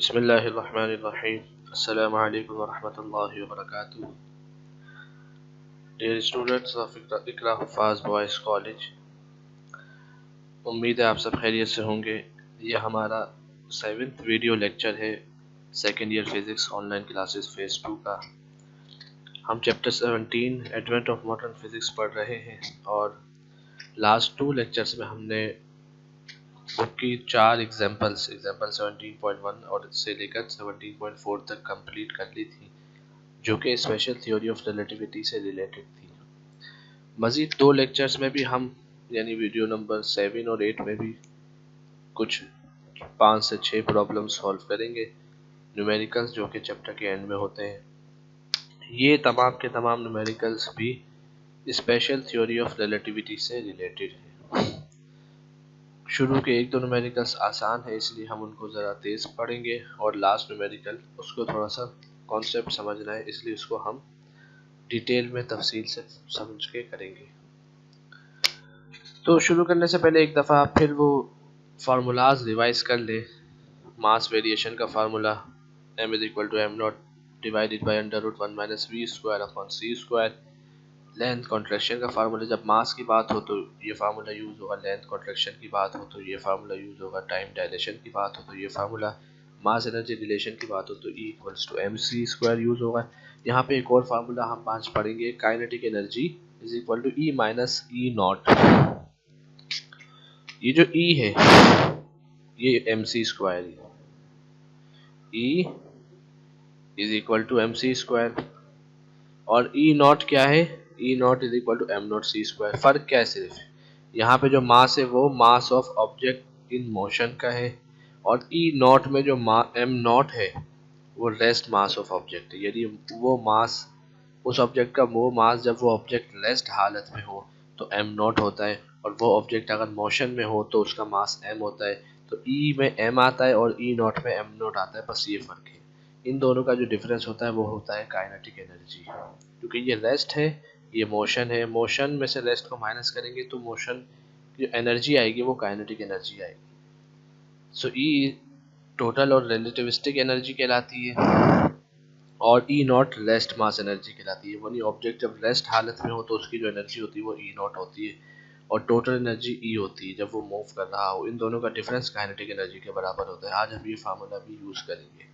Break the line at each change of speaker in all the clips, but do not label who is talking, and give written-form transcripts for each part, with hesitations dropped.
बिस्मिल्लाहिर्रहमानिर्रहीम। अस्सलामु अलैकुम वरहमतुल्लाहि वबरकातुहू। Dear students of Iqra Huffaz boys college, उम्मीद है आप सब खैरियत से होंगे। ये हमारा 7th वीडियो लेक्चर है second year physics online classes phase 2 का। हम chapter 17 advent of modern physics पढ़ रहे हैं और लास्ट 2 लेक्चर्स में हमने बुक की 4 एग्जाम्पल 17.1 और इससे लेकर 17.4 तक कंप्लीट कर ली थी, जो कि स्पेशल थ्योरी ऑफ रिलेटिविटी से रिलेटेड थी। मज़ीद 2 लेक्चर्स में भी हम यानी वीडियो नंबर 7 और 8 में भी कुछ 5 से 6 प्रॉब्लम सॉल्व करेंगे, न्यूमेरिकल्स जो कि चैप्टर के एंड में होते हैं। ये तमाम के तमाम न्यूमेरिकल्स भी स्पेशल थ्योरी ऑफ रिलेटिविटी से रिलेटेड है। शुरू के 1-2 न्यूमेरिकल्स आसान है, इसलिए हम उनको ज़रा तेज़ पढ़ेंगे और लास्ट न्यूमेरिकल उसको थोड़ा सा कॉन्सेप्ट समझना है, इसलिए उसको हम डिटेल में तफसील से समझ के करेंगे। तो शुरू करने से पहले एक दफ़ा फिर वो फार्मूलाज रिवाइज कर ले। मास वेरिएशन का formula m = m0 divided by √1 - v² / c²। Length contraction का फार्मूला, जब मास की बात हो तो ये फार्मूला यूज़ होगा, लेंथ कॉन्ट्रैक्शन की बात हो तो ये फार्मूला यूज़ होगा, टाइम डायलेशन की बात हो तो ये फार्मूला, मास एनर्जी रिलेशन की बात हो तो E = mc² यूज़ होगा। यहाँ पे एक और फार्मूला हम 5 पढ़ेंगे, काइनेटिक एनर्जी = E - E0। ये जो E है ये mc² है, E = mc² और E0 क्या है, E0 = m0c²। फ़र्क क्या है, सिर्फ यहाँ पे जो मास है वो mass of object in motion का है और E0 में जो m0 है वो रेस्ट मास ऑफ ऑब्जेक्ट है। यदि वो मास उस ऑब्जेक्ट का वो मास जब वो ऑब्जेक्ट रेस्ट हालत में हो तो m0 होता है, और वो ऑब्जेक्ट अगर मोशन में हो तो उसका मास m होता है। तो E में m आता है और E0 में m0 आता है, बस ये फ़र्क है। इन दोनों का जो डिफरेंस होता है वो होता है काइनेटिक एनर्जी। क्योंकि ये रेस्ट है, ये मोशन है, मोशन में से रेस्ट को माइनस करेंगे तो मोशन की जो एनर्जी आएगी वो काइनेटिक एनर्जी आएगी। सो ई टोटल और रिलेटिविस्टिक एनर्जी कहलाती है और E0 रेस्ट मास एनर्जी कहलाती है। वही ऑब्जेक्ट जब रेस्ट हालत में हो तो उसकी जो एनर्जी होती है वो E0 होती है और टोटल एनर्जी E होती है जब वो मूव कर रहा हो। इन दोनों का डिफरेंस काइनेटिक एनर्जी के बराबर होता है। आज हम ये फार्मूला भी यूज़ करेंगे।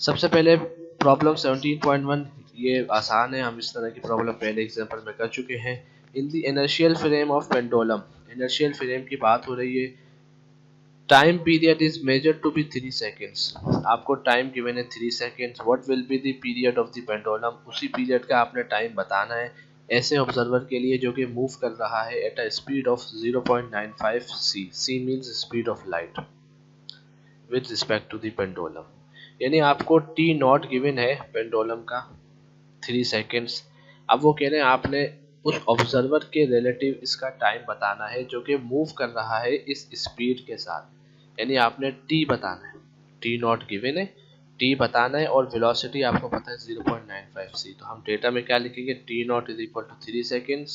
सबसे पहले प्रॉब्लम 17.1, ये आसान है, हम इस तरह की प्रॉब्लम पहले एग्जांपल में कर चुके हैं। In the inertial frame of pendulum, inertial frame की बात हो रही है। Time period is measured to be 3 seconds. आपको टाइम गिवन है 3 seconds. What will be the period of the pendulum, उसी पीरियड का आपने टाइम बताना है ऐसे ऑब्जर्वर के लिए जो कि मूव कर रहा है at a speed of 0.95 c। c means speed of light with respect to the pendulum. यानी आपको T0 गिवन है पेंडुलम का 3 सेकेंड्स। अब वो कह रहे हैं आपने उस ऑब्जर्वर के रिलेटिव इसका टाइम बताना है जो कि मूव कर रहा है इस स्पीड के साथ, यानी आपने T बताना है। T0 गिवन है, T बताना है और वेलोसिटी आपको पता है 0.95 c। तो हम डेटा में क्या लिखेंगे, T0 = 3 सेकेंड्स,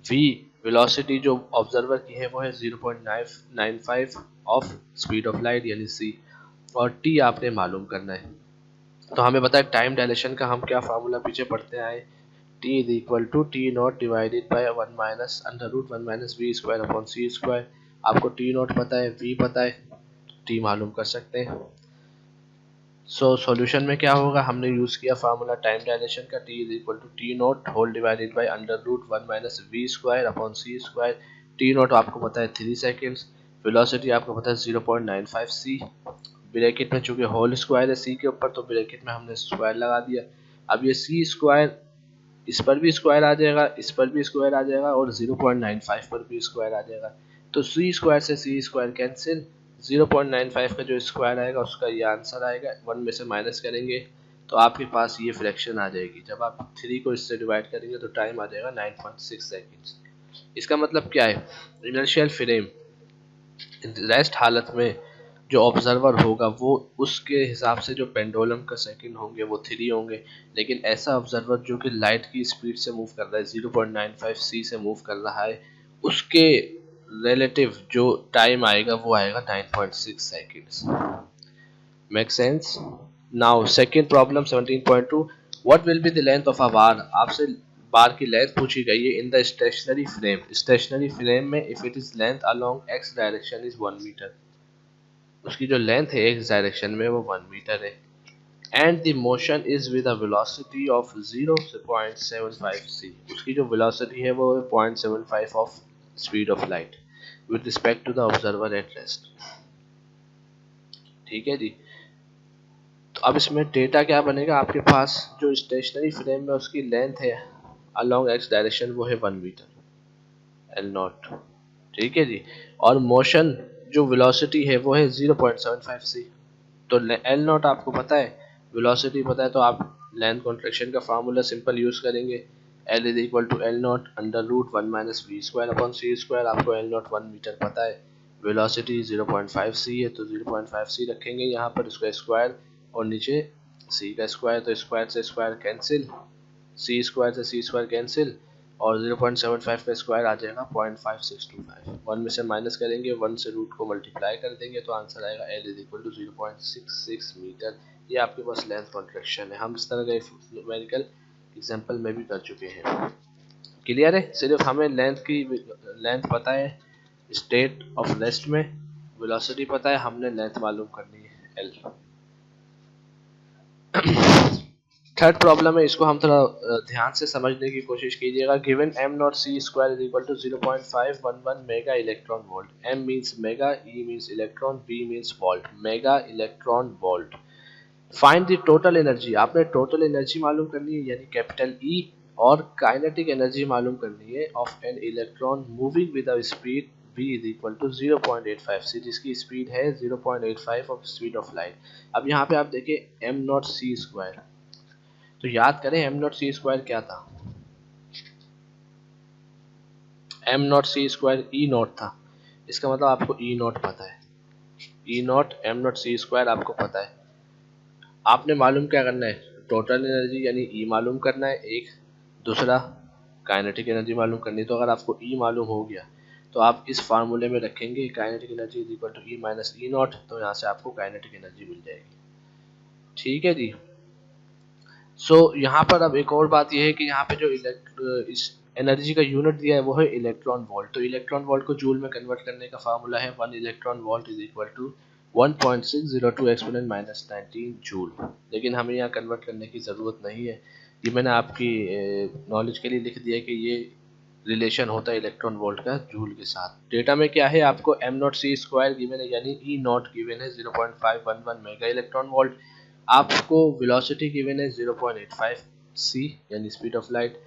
v वेलोसिटी जो ऑब्जर्वर की है वो है 0.95 ऑफ स्पीड ऑफ लाइट यानी c, और t आपने मालूम करना है। तो हमें पता है टाइम डायलेशन का हम क्या फार्मूला पीछे पढ़ते आए, t = T0 divided by 1 √1 - v²/c²। आपको T0 पता है, v पता है, t मालूम कर सकते हैं। सॉल्यूशन में क्या होगा, हमने यूज़ किया फार्मूला टाइम डायलेशन का, t = T0 whole divided by √1 - v²/c²। T0 आपको पता है 3 सेकेंड्स, वेलोसिटी आपको पता है 0.95 c। ब्रैकेट में चूंकि होल स्क्वायर है सी के ऊपर तो ब्रैकेट में हमने स्क्वायर लगा दिया। अब ये c² इस पर भी स्क्वायर आ जाएगा, इस पर भी स्क्वायर आ जाएगा और 0.95 पर भी स्क्वायर आ जाएगा। तो c² से c² कैंसिल, 0.95 का जो स्क्वायर आएगा उसका ये आंसर आएगा। 1 में से माइनस करेंगे तो आपके पास ये फ्रैक्शन आ जाएगी। जब आप 3 को इससे डिवाइड करेंगे तो टाइम आ जाएगा 9.6 सेकेंड्स। इसका मतलब क्या है, इनर्शियल फ्रेम रेस्ट हालत में जो ऑब्जर्वर होगा वो उसके हिसाब से जो पेंडुलम का सेकंड होंगे वो 3 होंगे, लेकिन ऐसा ऑब्जर्वर जो कि लाइट की स्पीड से मूव कर रहा है 0.95 c से मूव कर रहा है, उसके रिलेटिव जो टाइम आएगा वो आएगा 9.6 seconds. Make sense? Now second problem 17.2, what will be the length of a bar? आपसे बार की लेंथ पूछी गई है in the stationary frame. Stationary frame में if it is length along x direction is 1 metre, उसकी जो length है x direction में वो 1 मीटर है, and the motion is with a velocity of 0.75 c, उसकी जो वेलोसिटी है वो 0.75 of speed of light with respect to the observer at rest. ठीक है जी। तो अब इसमें डेटा क्या बनेगा, आपके पास जो स्टेशनरी फ्रेम में उसकी लेंथ है अलोंग एक्स डायरेक्शन वो है 1 मीटर एल नॉट। ठीक है जी। और मोशन जो वेलोसिटी है वो है 0.75 सी। तो एल नॉट आपको पता है, वेलोसिटी पता है, तो आप लेंथ कॉन्ट्रैक्शन का फार्मूला सिंपल यूज करेंगे। L is equal to L not under root 1 minus V square upon C square. आपको एल नॉट 1 मीटर पता है, वेलोसिटी 0.5 सी है तो 0.5 सी रखेंगे यहाँ पर, उसका स्क्वायर और नीचे सी का स्क्वायर, तो स्क्वायर से स्क्वायर कैंसिल, सी स्क्वायर से सी स्क्वायर कैंसिल, और 0.75 का स्क्वायर आ जाएगा 0.5625। 1 में से माइनस करेंगे, 1 से रूट को मल्टीप्लाई कर देंगे तो आंसर आएगा L is equal to 0.66 meter. ये आपके पास लेंथ कॉन्ट्रैक्शन है। हम इस तरह का न्यूमेरिकल एग्जांपल में भी कर चुके हैं। क्लियर है? सिर्फ हमें लेंथ पता है स्टेट ऑफ रेस्ट में, वेलोसिटी पता है, हमने लेंथ मालूम करनी है एल। थर्ड प्रॉब्लम है, इसको हम थोड़ा ध्यान से समझने की कोशिश कीजिएगा। Given m not C square is equal to 0.511 mega electron volt. m means mega, e means electron, v means volt, mega electron volt. Find the total energy. आपने टोटल एनर्जी मालूम करनी है यानी कैपिटल E, और kinetic energy मालूम करनी है of an electron moving with a speed v is equal to 0.85 C, जिसकी स्पीड है 0.85 ऑफ स्पीड ऑफ लाइट। अब यहाँ पे आप देखिए m नॉट सी स्क्वायर, तो याद करें एम नॉट सी स्क्वायर क्या था, m not C square E naught था। इसका मतलब आपको ई नॉट पता है, E naught m not C square आपको पता है। आपने मालूम क्या करना है, टोटल एनर्जी यानी ई मालूम करना है एक, दूसरा काइनेटिक एनर्जी मालूम करनी है। तो अगर आपको ई मालूम हो गया तो आप इस फार्मूले में रखेंगे kinetic energy is equal to E minus E not, तो यहाँ से आपको काइनेटिक एनर्जी मिल जाएगी। ठीक है जी। यहाँ पर अब एक और बात यह है कि यहाँ पे जो इस एनर्जी का यूनिट दिया है वो है इलेक्ट्रॉन वोल्ट। तो इलेक्ट्रॉन वोल्ट को जूल में कन्वर्ट करने का फार्मूला है 1 electron volt is equal to 1.602 exponent minus 19 joule. लेकिन हमें यहाँ कन्वर्ट करने की ज़रूरत नहीं है, ये मैंने आपकी नॉलेज के लिए लिख दिया है कि ये रिलेशन होता है इलेक्ट्रॉन वोल्ट का जूल के साथ। डेटा में क्या है, आपको M not C square given है यानी ई नॉट गिवन है 0.511 मेगा इलेक्ट्रॉन वोल्ट, आपको वेलोसिटी गिवन है 0.85 सी यानी स्पीड ऑफ लाइट,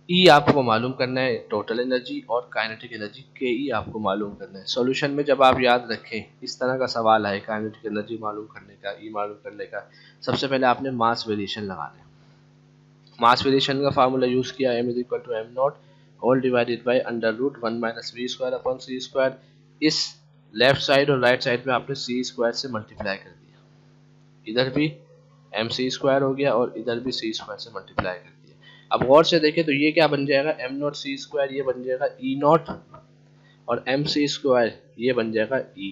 ई आपको मालूम करना है टोटल एनर्जी, और काइनेटिक एनर्जी के ई आपको मालूम करना है। सॉल्यूशन में जब आप याद रखें इस तरह का सवाल है काइनेटिक एनर्जी मालूम करने का, ई मालूम करने का, सबसे पहले आपने मास वेरिएशन लगाना है। मास वेरिएशन का फार्मूला यूज किया, m is equal to M not all divided by under root 1 minus V square upon C square. इस लेफ्ट साइड और राइट साइड में आपने सी स्क्वायर से मल्टीप्लाई कर दिया, इधर भी एम सी स्क्वायर हो गया और इधर भी सी स्क्वायर से मल्टीप्लाई कर दिया। अब गौर से देखें तो ये क्या बन जाएगा, एम नॉट सी स्क्वायर ये बन जाएगा ई नॉट, और एम सी स्क्वायर ये बन जाएगा ई,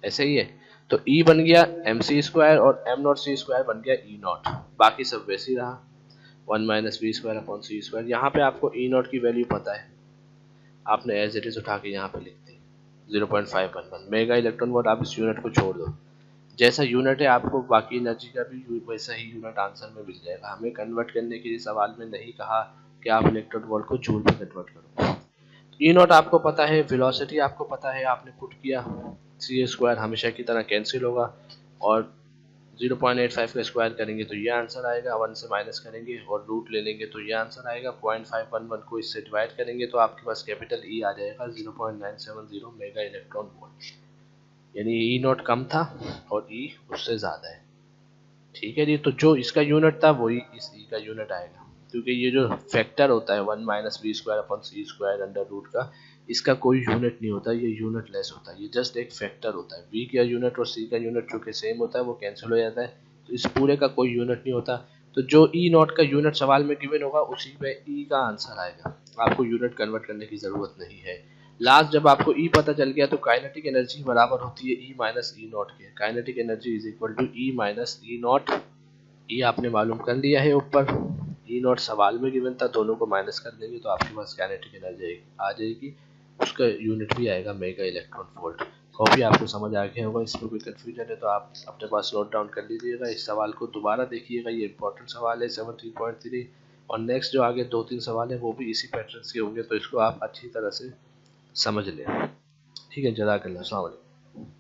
ऐसे ही है। तो ई बन गया एम सी स्क्वायर और एम नॉट सी स्क्वायर बन गया ई नॉट, बाकी सब वैसे ही रहा 1 minus V square upon C square. यहाँ पे आपको ई नॉट की वैल्यू पता है, आपने एज इट इज उठा के यहाँ पे लिख दी 0.511 मेगा इलेक्ट्रॉन वोल्ट। आप इस यूनिट को छोड़ दो, जैसा यूनिट है आपको बाकी एनर्जी का भी वैसा ही यूनिट आंसर में मिल जाएगा। हमें कन्वर्ट करने के लिए सवाल में नहीं कहा कि आप इलेक्ट्रॉन वोल्ट को जूल में कन्वर्ट करो। ई नॉट आपको पता है, वेलोसिटी आपको पता है, आपने पुट किया, सी स्क्वायर हमेशा की तरह कैंसिल होगा, और 0.85 का स्क्वायर करेंगे तो ये आंसर आएगा, 1 से माइनस करेंगे और रूट ले लेंगे तो ये आंसर आएगा, 0.511 को इससे डिवाइड करेंगे तो आपके पास कैपिटल ई आ जाएगा 0.970 मेगा इलेक्ट्रॉन वोल्ट, यानी ई नॉट कम था और ई उससे ज़्यादा है। ठीक है जी। तो जो इसका यूनिट था वही इस ई का यूनिट आएगा, क्योंकि ये जो फैक्टर होता है 1 minus V square upon C square under root का, इसका कोई यूनिट नहीं होता, ये यूनिट लेस होता है, ये जस्ट एक फैक्टर होता है। वी का यूनिट और सी का यूनिट जो कि सेम होता है वो कैंसिल हो जाता है, तो इस पूरे का कोई यूनिट नहीं होता। तो जो ई नॉट का यूनिट सवाल में गिवन होगा उसी पे ई का आंसर आएगा, आपको यूनिट कन्वर्ट करने की ज़रूरत नहीं है। लास्ट जब आपको ई पता चल गया तो काइनेटिक एनर्जी बराबर होती है ई माइनस ई नॉट के। Kinetic energy is equal to E minus E naught. E आपने मालूम कर लिया है ऊपर, ई नॉट सवाल में गिवन था, दोनों को माइनस कर देंगे तो आपके पास काइनेटिक एनर्जी आ जाएगी। उसका यूनिट भी आएगा मेगा इलेक्ट्रॉन वोल्ट। कॉपी आपको समझ आ गया होगा, इसमें कोई कन्फ्यूजन है तो आप अपने पास नोट डाउन कर लीजिएगा। इस सवाल को दोबारा देखिएगा, ये इंपॉर्टेंट सवाल है 17.3। और नेक्स्ट जो आगे 2-3 सवाल है वो भी इसी पैटर्न के होंगे, तो इसको आप अच्छी तरह से समझ लें। ठीक है, जज़ाकल्लाह, अस्सलाम वालेकुम।